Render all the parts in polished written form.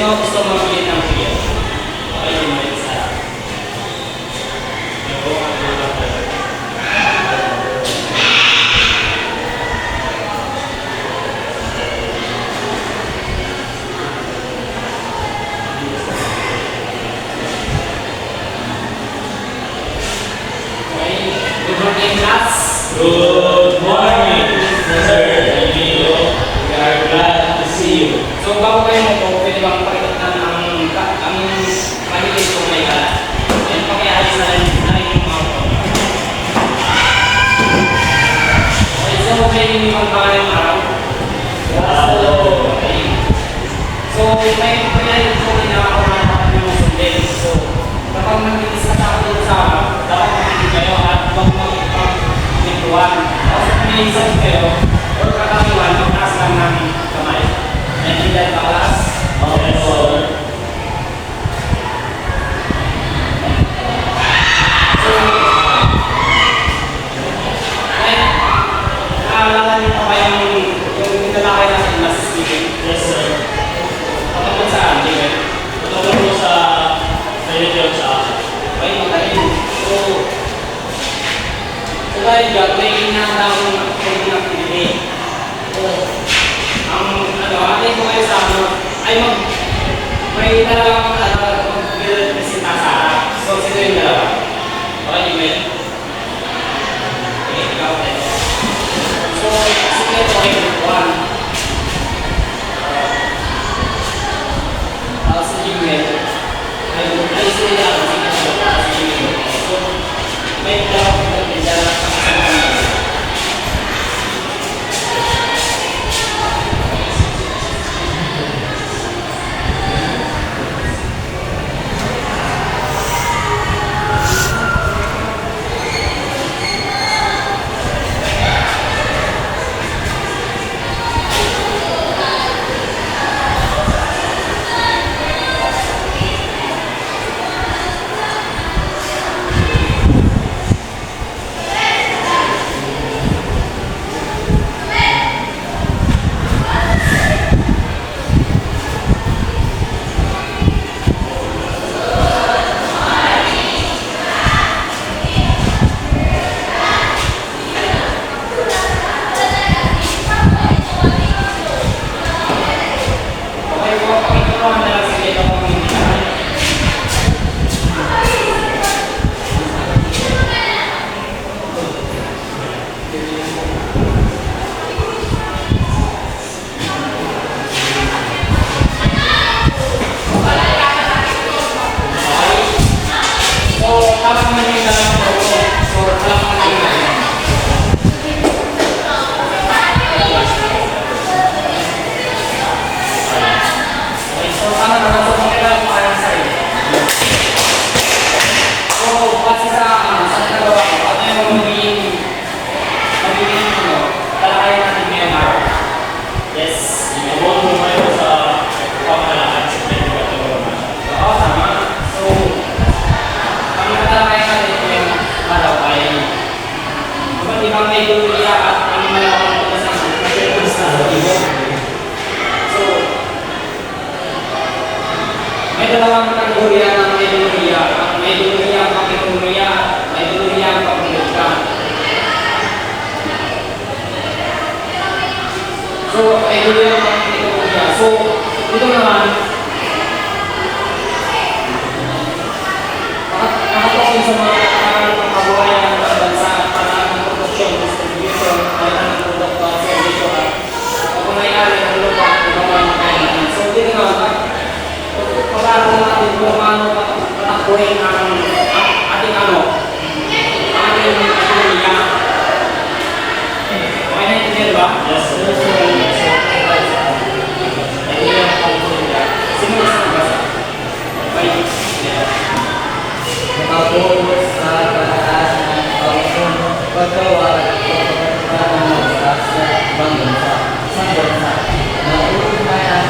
Sino gusto mag-create ng video? Okay, yung may isa. Okay, good morning class. Good morning, Sir Emilio. We are glad to see you. So bago kayo mo pwede bang pakita ng ang mahilig kong may kalat. Yan, pakialis na rin yung mga ito. Okay, so may mga pangalan araw. Okay. So may pakialis ko rin na ako na yung sundin. So kapag nag-ilis ka ako sa dapat makinig kayo at huwag mag-ipag-ipag-ipag. Tapos kung may isang kayo, or kakaliwan, magtaas lang ng kamay. And in that class, Okay, so, naalala niyo pa ba yung lalaki natin na si Steven? yes sir. Patungkol saan, Steven? Tutulong po sa religion sa akin. Okay, magaling. So dahil dyan, may inahanda akong activity. So, atin ko kayo sa ay may dalawang mag-presenta sa harap. So, sino yung dalawa? Okay, email. Okay, ikaw tayo. So, sige ito ay one. Si email. Ay sila ako. Si email. So, may dalawang mag-presenta sa harap. May dalawang kategorya ng ideolohiya. May ideolohiya ang pag-ekonomiya, may ideolohiya ang pag-politika. So, ideolohiya ang pag-ekonomiya. So, ito naman, nakatapos sa mga kabuhayan ng bansa para ng produksyon, distribution, para ng produkto at servisyo at pagkunayari ng lupa at ibang kailangan. So, dito naman, pag-aaral natin kung paano patakbuhin ang ating ating ekonomiya. Okay na intindihan ba? Yes sir. Sino gusto magbasa? Okay. Nakapulot sa pataas ng paggawa at pagpapagpapag ng bansa sa ibang bansa, isang bansa, na uugnay ang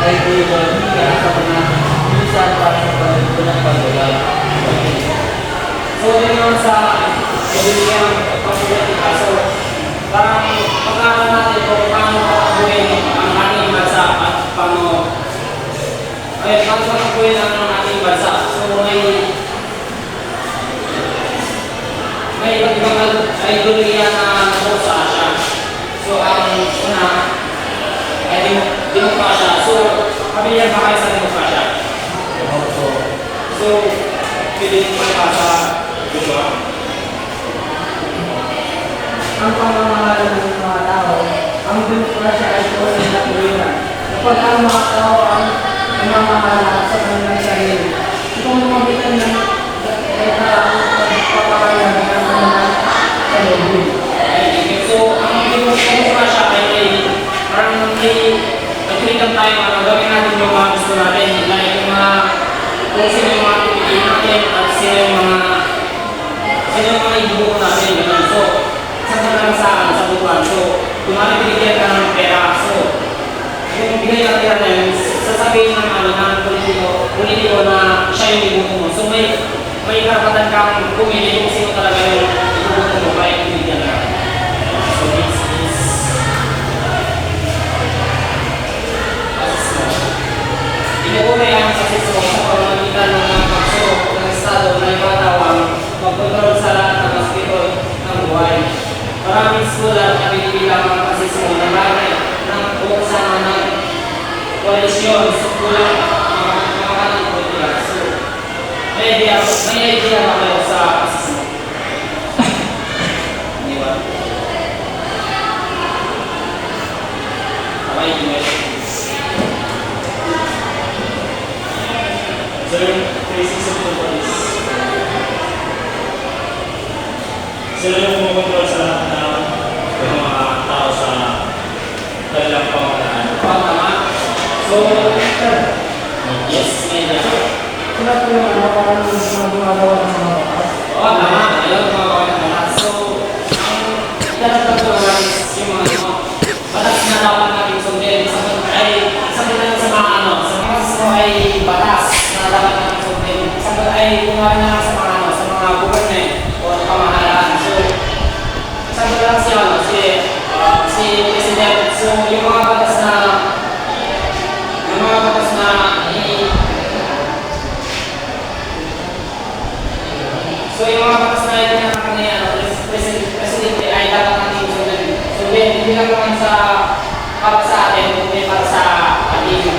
ideolohiya sa mga minsan para sa pagluto ng paggawa. So, yun naman sa ideolohiya ng pagpolitika. So, parang pag-aaral natin kung paano patakbuhin ang ating bansa at paano Kaya pagpapagpuin ang ating bansa. So may iba't ibang ideologiya na nabuo sa Asia. So ang una ay demokrasya. So pamilyar ba kayo sa demokrasya? So pwede nyo sa Joshua. Ang pamamahala ng mga tao, ang demokrasya ay tunay na tuwiran. Kapag ang mga tao ang namamahala sa kanilang sarili, itong mabitan ng data ang pagpapakalan ng kanilang sarili. So ang demokrasya ay parang may freedom tayo na gawin natin yung mga gusto natin. Like yung mga kung sino yung mga pipiliin natin at sino yung mga ibubuo natin. Ganun. So sa buwan. So, kung binigyan ka ng pera, so, yung bigay ng pera na yun, sasabihin ng politiko na siya yung ibubuo mo. So, may karapatan kang pumili kung sino talaga yung ibubuo mo kaya binigyan ka. So, this is inuunay ang sasismo sa pamamagitan ng mga pagsulok ng Estado na ibatawang magkontrol sa lahat ng aspito ng buhay. Maraming scholar na binibilang ang pasismo na bagay ng buksama ng koalisyon sa kulang mga kanang politika. So, may idea ba kayo sa pasismo? Hindi ba? Okay, So yung basic sa ito is sila yung kumontrol sa lahat ng mga tao sa kanilang pamahalaan. Tama. So, yes, media. Sila po yung parang mga gumagawa ng mga bakas. Oo, tama. Ayaw gumagawa ng batas. So, ang itatagdag ko naman is yung mga batas na dapat natin sundin. Sabi na sa mga sa mga pasismo ay batas na dapat natin sundin. Sabi ay kung na sa mga government o pamahalaan. So, sabi lang si President. So, yung mga batas na So, yung mga batas na itinatapos niya, Presidente ay dapat natin sundin. So, hindi lang naman para sa atin, kundi para sa ating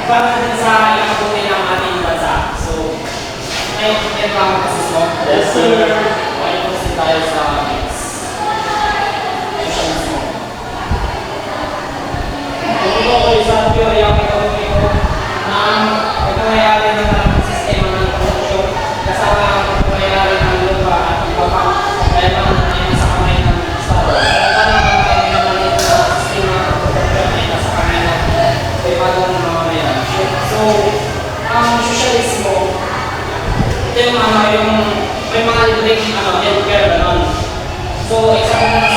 para din sa ikabuti ng ating bansa. So, ngayon, yan ba ang pasismo? Yes, sir. Ngayon po si tayo sa socialismo. Kung ito ko isang teorya ang ekonomi ko na ang pagkamayari ng maraming sistema ng produksyon kasama ang pagkamayari ng lupa at ang papang kaya mga nangyayari sa kamay ng Estado. Kaya parang ang pagkamayari ng sistema ng produksyon ay nasa kamay ng pribadong mamamayan. So, ang socialismo, ito yung may mga libreng healthcare gano'n. So, example na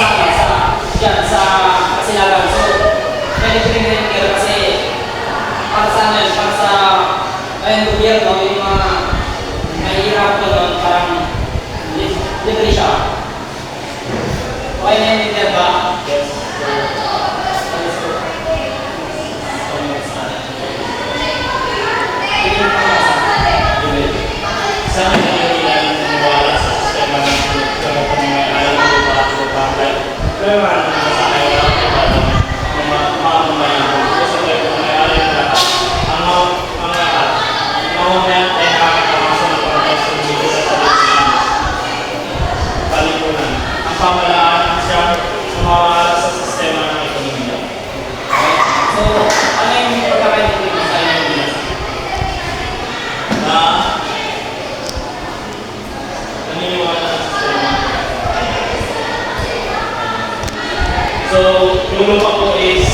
sa Kasilagan. So, may libreng healthcare kasi para sa gobyerno, yung mga mahihirap gano'n, parang libre siya. Okay na yung libre ba? Yes. Sa akin na kailangan maniwala sa sistema ng pamamahalaan ng lupa at lupahan. Pero marami na sa akin na mamamayan. Kasi tayo pumayari ng lahat. Ang lahat, mamamayan tayo nakakatawasan ng pagkakas ng dito sa palipunan. Palipunan. Ang pamahalaan ang siya sumawala sa sistema ng ekonomiya. So, ano yung pagkakaintindi mo sa inyo bilang? Na naniniwala sa sistema. So, yung lupa po is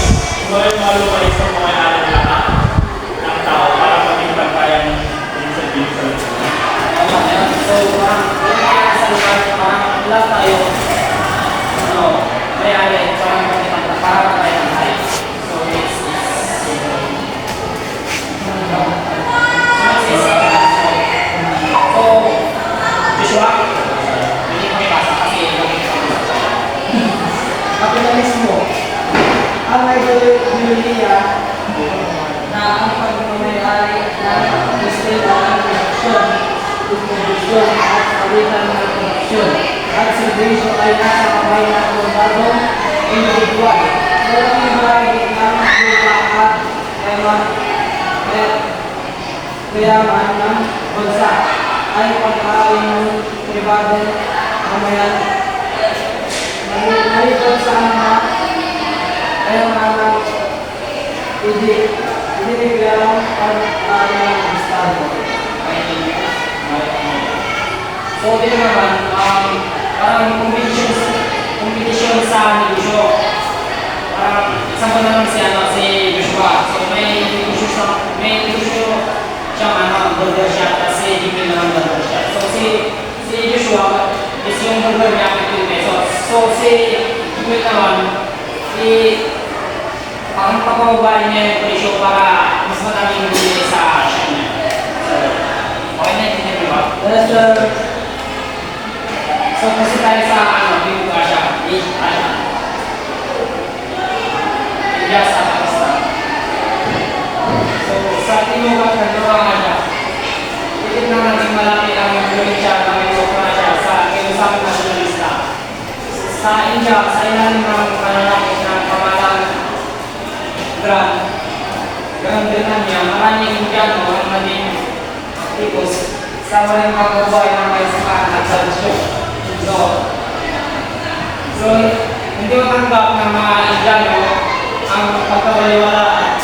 may mga lupa is ang mga lahat ng tao para maging bantayan din sa lupa. So, parang sa lugar, parang lahat tayo, may-ari, parang para tayo ng tayo. So, Joshua, hindi ko may basa kasi kapitalismo. Ang ideolohiya na ang pagmamayari ng sistema ng produksyon, distribusyon at palitan ng produksyon at serbisyo ay nasa kamay ng pribadong individual. Malaking bahagi ng lupa at kayaman ng bansa ay pag-aari ng pribadong mamayan. Maliban sa mga kayaman idiniglarang pag-aari ng Estado. So, dito naman, parang competition sa negosyo. Parang isang ko naman si Joshua. So, may negosyo siyang burger shop, tapos si Jimmy naman burger shop. So, si Joshua is yung burger niya 15 pesos. So, si Jimmy naman, parang papababa niya yung presyo para mas maraming bumili sa shop niya. So, okay na yung di ba? Yes, sir. So, kasi tayo sa Bimbo Asia, India sa Pakistan. So, sa Timog at Kandurang Asia, ikit na natin malaki ang probinsya ng Bimbo Asia sa Kilusang Nacionalista. Sa India, sa ilalim ng pananakit ng pamalang Grand Bretanya, maraming Indiano ang naging tipos sa maling pagbabae ng may sakaan at tradisyon. So, hindi matanggap ng mga Indiano ang pagkabaliwalaan.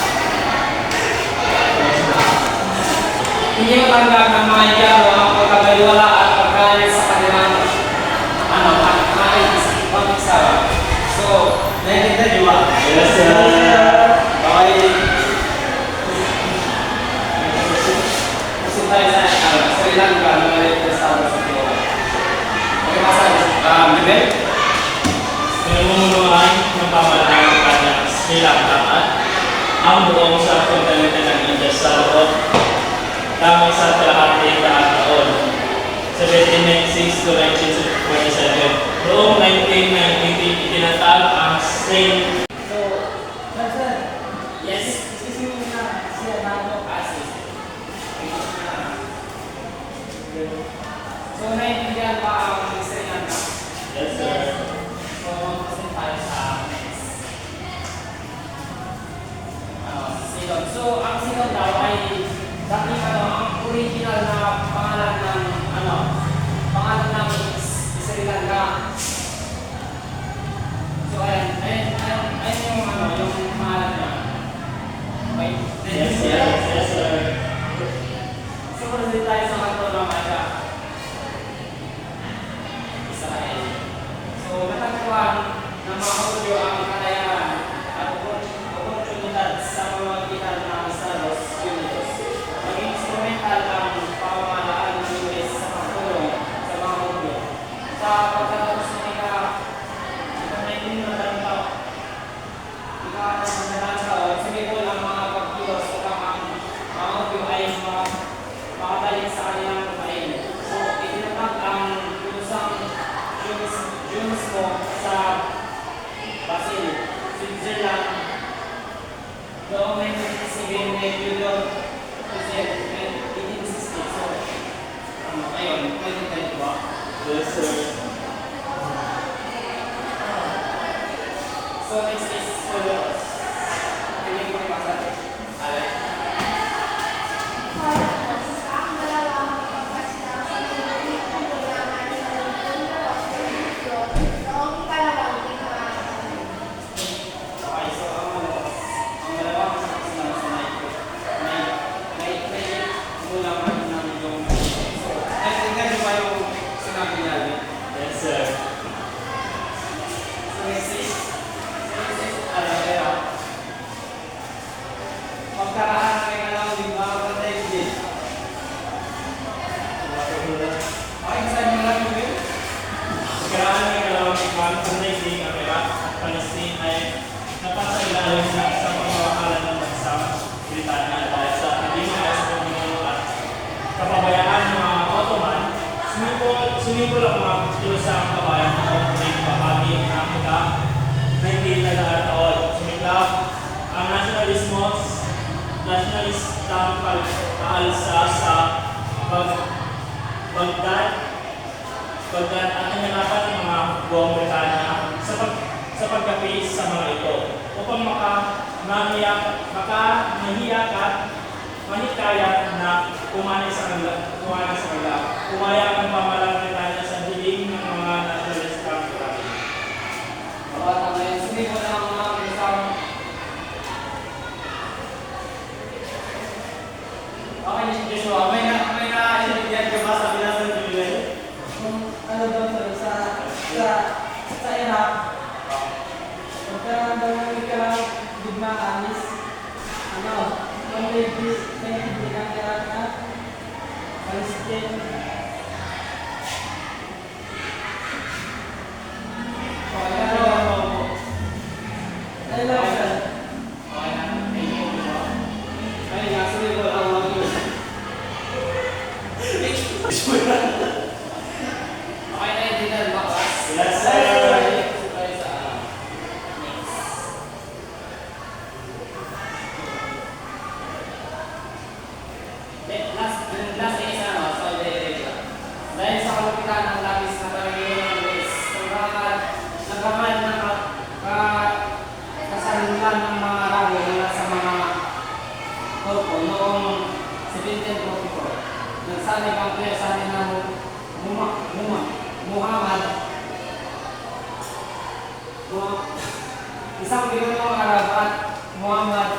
Hindi matanggap ng mga Indiano ang pagkabaliwalaan pagkain sa kanilang pag-isawa. So, naiintindihan niyo ba? Yes, sir. Okay. Kasi tayo sa Sri Lanka na maliit na estado sa Pilipinas. Okay, masabi. Miguel? Pinamumunuan ng pamahalaan ng kanyang Sri Lanka at ang buong sa kontinente ng India sa loob lamang sa kalahating daang taon, 1796 to 1927. Noong 1990, itinatag ang St. So, sir, Yes. excuse me na siya nato. So, naiintindihan ba ang Sri Lanka? Yes, sir. So, mag-present tayo sa next. Silon. So, ang Silon daw ay dating ang original na pangalan ng Sri Lanka. So, ayan yung yung pangalan niya. Okay? Yes, sir. Yes, sir. So, present tayo sa kanto ng Asia. Israel. So, natagpuan ng mga Hudyo ang kalayahan at oportunidad sa pamamagitan ng Estados Unidos. Maging instrumental ang pamahalaan ng US sa pagtulong sa mga Hudyo. Sa pagkatapos ng sumibol ang mga pagkilos upang ang mga Hudyo ay makabalik sa kanilang lupain. So, itinatag ang lusang Junismo sa Basil, Switzerland. Noong 1967, may Julian Joseph 1860. So, ngayon, 2022 ba? Yes, sir. So, next is Honduras. Hindi ko masabi. Alay. Okay, so ang dalawang sinasanay ko, may gulaman ng yung so, naiintindihan niyo ba yung sinabi niya? Yes, sir. So, next is pagkaraan kay alam din mga patay din. Okay, saan yung lang yun? Pagkaraan ng dalawang ikman sa daigdig ang Iraq at Palestine ay napasailalim na sa pamamahala ng bansang Britanya dahil sa hindi maayos na pamumuno at kapabayaan ng mga Ottoman. Sumipol ang mga kilusang kabayan ng Ottoman bahagi ng Africa tamang pag-aalsa sa pagdat at nananapat ng mga buong Britanya sa pagkapis sa mga ito upang mahiyak at manikaya na kumaya sa kanila. Kumaya ang pamalang Britanya sa dilim ng mga nationalistang Britanya. Bawat ang ngayon, sumipo na ang mga kasama. Okay, Joshua, may na-intindihan ka ba sa binasa ng Biblia? Kung ano daw sir, sa Iraq, pagka daw ng digmaan is, kung may bilang Iraq na, Palestine, ano lang sir? Okay na, thank you, Joshua. Ayun nga, sumipo na ang mga okay na yung dinner ba, class? Yes, sir. Tayo sa next. Last is Saudi Arabia. Dahil sa kalupitan ng labis na pamilya ng Luis, nagkamad ng kasalulan ng mga Arabo mula sa mga Turko noong 1744. Nagsanib ang piyasanin ng isang binunong Arab at Muhammad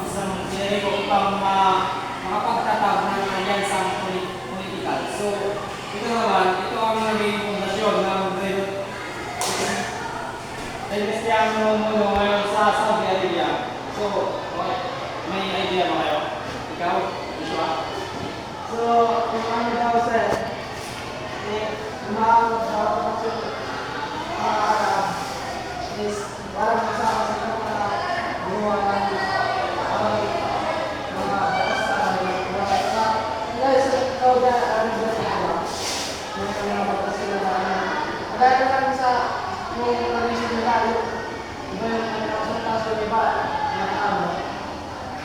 isang Jericho upang makapagtatag ng alyansang politikal. So, ito naman, ito ang naging pundasyon ng Kristiyano Mundo ngayon sa Saudi Arabia. So, okay. May idea ba kayo? Ikaw, Joshua? So, yung ano daw sir, umaabot daw kasi mga Arab is parang kasama sa mga gumawa ng mga basta guys, ikaw ba ano ba ito? Yung mga batas sila na kagaya na lang sa yung nag-isip nila iba yung nagkasuntas yung iba yung ano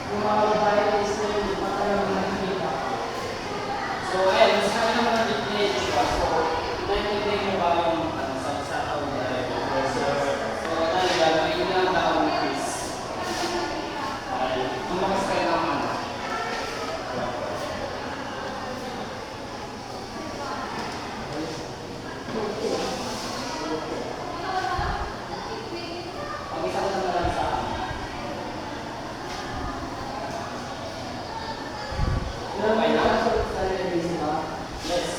yung mga babae is yung patayang nakikita. So, ayun, sabi naman ng Biblia, Joshua. So, naintindihan mo ba yung sa Saudi Arabia? Yes, sir. So, talaga, may ilang taon na quiz. Okay. Ang lakas kayo naman. Pag-isa ko na lang sa akin. Ilan ba yung nakasunod sa television ba? Yes.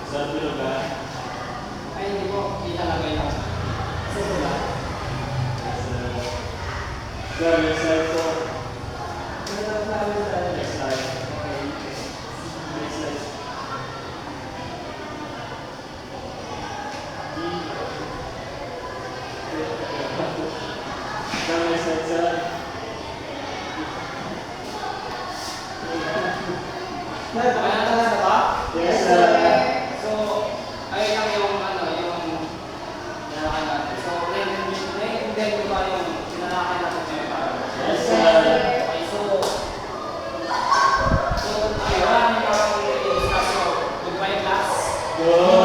Sa lugar. Ay, hindi ko. Hindi talaga yun. So, wala. Yes, sir. Sir, yes, sir. So, Ilan ang sabi sa next slide. Okay. Next slide. Sir, next slide, sir. Okay na talaga ba? Yes, sir. So, ayun lang yung yung nalakay natin. So, naiintindihan ko ba yung sinalakay natin ngayon para? Yes, sir. Okay, so, ayun, wala naman parang i-discuss. So, goodbye class. Good.